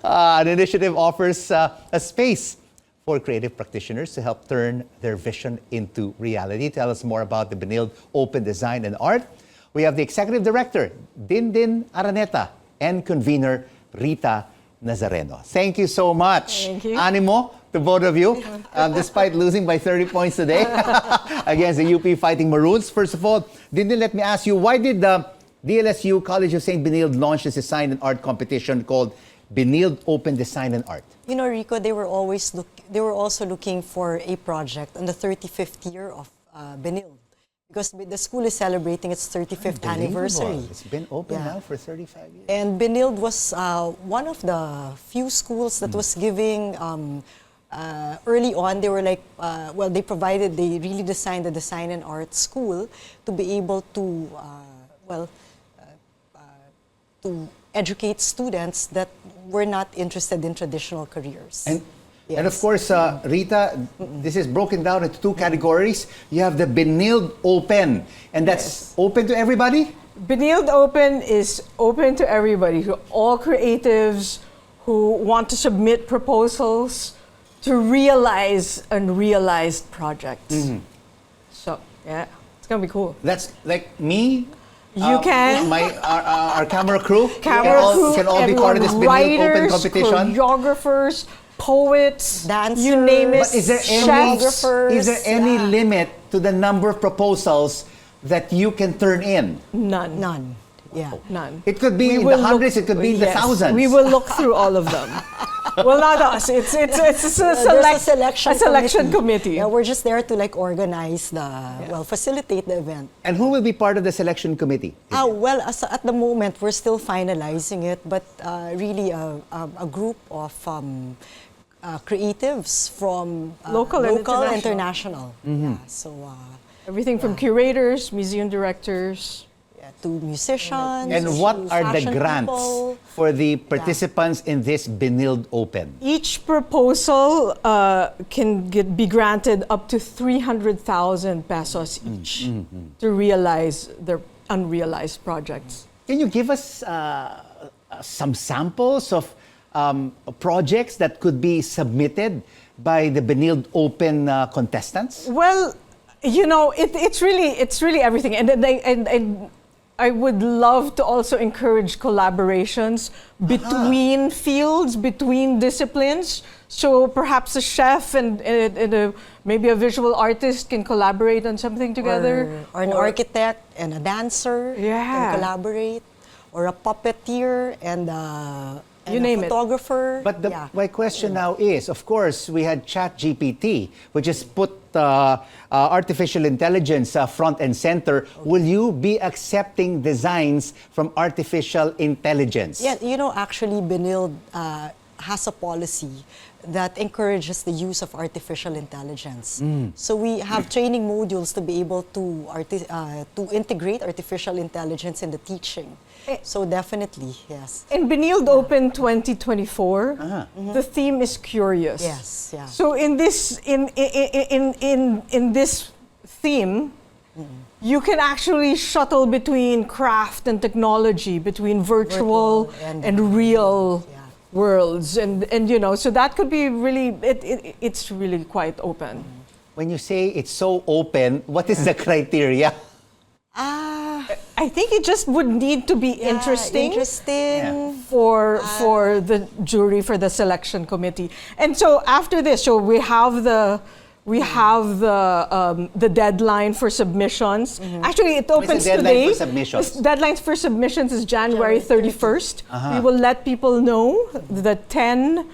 An initiative offers a space for creative practitioners to help turn their vision into reality. Tell us more about the Benilde Open Design and Art. We have the Executive Director, Dindin Araneta, and Convenor, Rita Nazareno. Thank you so much. Thank you. Animo to both of you, despite losing by 30 points today against the UP Fighting Maroons. First of all, Dindin, let me ask you, why did the DLSU College of St. Benilde launch this design and art competition called Benilde Open Design and Art? You know, Rico, they were also looking for a project on the 35th year of Benilde, because the school is celebrating its 35th anniversary. It's been open now for 35 years. And Benilde was one of the few schools that was giving, early on, they were like, they really designed the design and art school to be able to, to educate students that were not interested in traditional careers. And of course, Rita, this is broken down into two categories. You have the Benilde Open, and that's open to everybody? Benilde Open is open to everybody, to all creatives who want to submit proposals to realize unrealized projects. So, yeah, it's going to be cool. That's like me? You can. Our camera crew? Can all be part of this Benilde Open competition? Choreographers, poets, dancers, you name it. But is there any limit to the number of proposals that you can turn in? None. None. Yeah. None. It could be in the hundreds, it could be in the thousands. We will look through all of them. Well, not us. It's a selection committee. Yeah, we're just there to like organize facilitate the event. And who will be part of the selection committee? At the moment, we're still finalizing it, but really a group of creatives from local and international. Yeah, so everything from curators, museum directors, to musicians. And what are the grants for the participants in this Benilde Open? Each proposal can be granted up to 300,000 pesos each to realize their unrealized projects. Can you give us some samples of projects that could be submitted by the Benilde Open contestants? Well, you know, it's really everything, and I would love to also encourage collaborations between fields, between disciplines. So perhaps a chef and maybe a visual artist can collaborate on something together. Or an architect and a dancer can collaborate. Or a puppeteer and a photographer. But my question now is, of course, we had ChatGPT, which has put artificial intelligence front and center. Will you be accepting designs from artificial intelligence? Yeah, you know, actually, Benilde has a policy that encourages the use of artificial intelligence. So we have training modules to be able to integrate artificial intelligence in the teaching. So definitely, yes. In Benilde Open 2024, the theme is curious. Yes, yeah. So in this this theme, you can actually shuttle between craft and technology, between virtual and real worlds, and you know, so that could be really it's really quite open. When you say it's so open, what is the criteria? I think it just would need to be interesting for the jury, for the selection committee. And so after this, so we have the deadline for submissions. Actually, it opens today. For submissions? Deadlines for submissions is January 31st. We will let people know the 10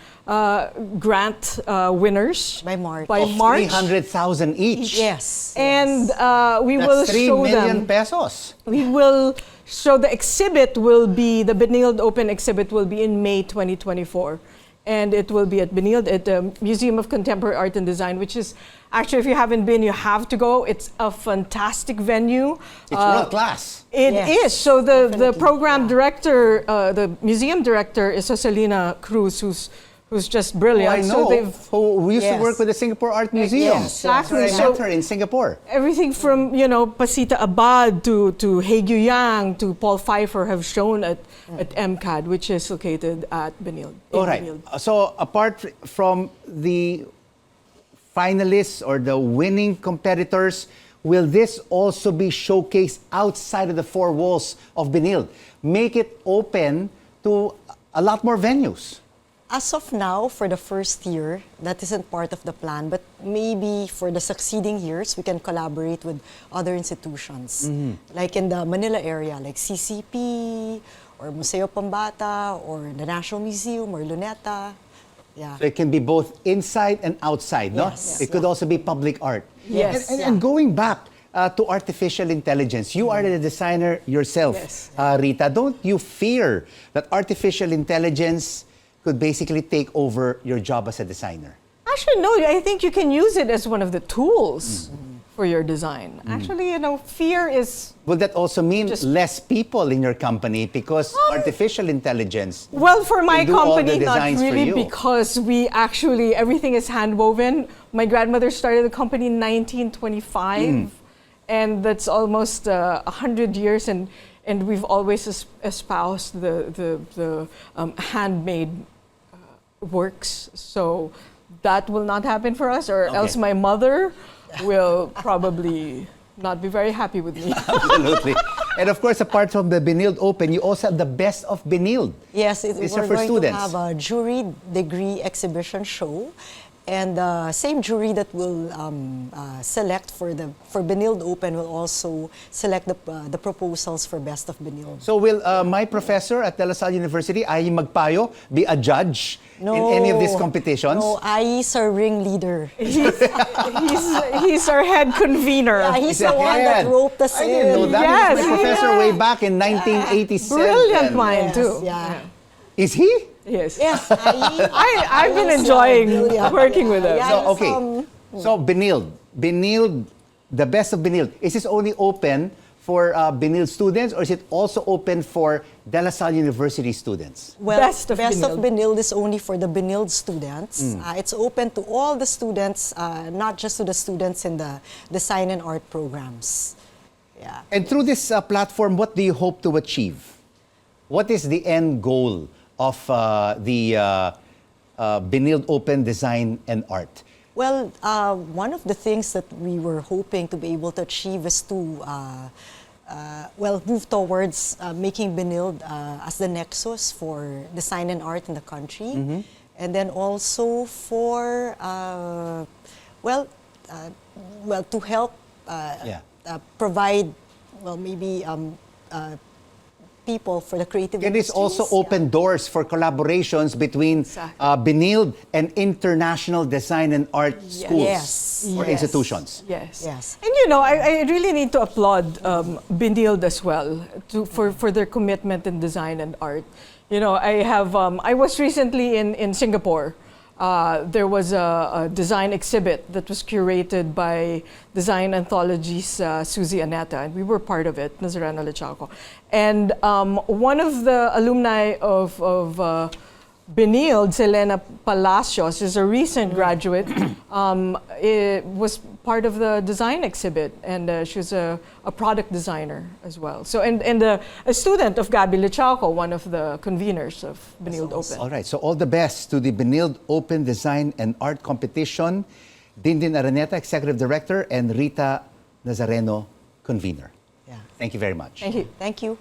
grant winners by March. 300,000 each. Yes. And we will show them. 3 million pesos. We will show the exhibit will be, the Benilde Open exhibit will be in May 2024. And it will be at Benilde, at the Museum of Contemporary Art and Design, which is, actually, if you haven't been, you have to go. It's a fantastic venue. It's world class. It is. So the program director, the museum director is Joselina Cruz, who's who's just Oh, brilliant. I So know. they've Who used to Yes. work with the Singapore Art Museum. Yes, exactly. I So- met her in Singapore. everything from Pasita Abad to He Yang to Paul Pfeiffer have shown at MCAD, which is located at Benilde. in All right. Benilde. So apart from the finalists or the winning competitors, will this also be showcased outside of the four walls of Benilde? Make it open to a lot more venues. As of now, for the first year, that isn't part of the plan, but maybe for the succeeding years, we can collaborate with other institutions. Like in the Manila area, like CCP, or Museo Pambata, or the National Museum, or Luneta. Yeah. So it can be both inside and outside, no? Yes. It could also be public art. Yes. And going back to artificial intelligence, you are the designer yourself, Yes. Rita. Don't you fear that artificial intelligence could basically take over your job as a designer? Actually, no, I think you can use it as one of the tools for your design. Actually, fear is, Will that also mean Just- less people in your company because artificial intelligence? well, for my Can do all the company, not designs for really, you. because we actually, everything is hand-woven. My grandmother started the company in 1925, and that's almost 100 years, and we've always espoused the handmade works. So that will not happen for us, or else my mother will probably not be very happy with me. Absolutely. And of course, apart from the Benilde Open, you also have the Best of Benilde. Yes, These are we're for going students. to have a jury degree exhibition show, and the same jury that will select for Benilde Open will also select the proposals for Best of Benilde. So will my professor at De La Salle University, Ayi Magpayo, be a judge in any of these competitions? No, Ai's our ringleader. He's our head convener. Yeah, he's the one head. that roped us I didn't know in. that. Yes, He was my professor yeah. way back in 1987. Brilliant mind, Yes, too. yeah. Is he? Yes. Yes, Ai. I've been Yes, enjoying brilliant. working with him. Yeah, So, he's, okay. So, Benilde, the Best of Benilde, is this only open for Benilde students, or is it also open for De La Salle University students? Well, Best of Benilde. Benilde is only for the Benilde students. It's open to all the students, not just to the students in the design and art programs. Yeah. And through this platform, what do you hope to achieve? What is the end goal of the Benilde Open Design and Art? Well, one of the things that we were hoping to be able to achieve is to move towards making Benilde as the nexus for design and art in the country, and then also for to help provide people for the creative Can this also industries. open doors for collaborations between Exactly. Benilde and international design and art schools Yes. or Yes. institutions? Yes. Yes. And I really need to applaud Benilde as well for their commitment in design and art. I was recently in Singapore. There was a design exhibit that was curated by Design Anthology's Susie Aneta, and we were part of it, Nazareno Lechaco. And one of the alumni of Benilde, Selena Palacios, is a recent graduate. It was part of the design exhibit, and she was a product designer as well. So, and a student of Gabby Lechaco, one of the conveners of Benilde Open. All right, so all the best to the Benilde Open Design and Art Competition. Dindin Araneta, Executive Director, and Rita Nazareno, Convener. Yeah. Thank you very much. Thank you. Thank you.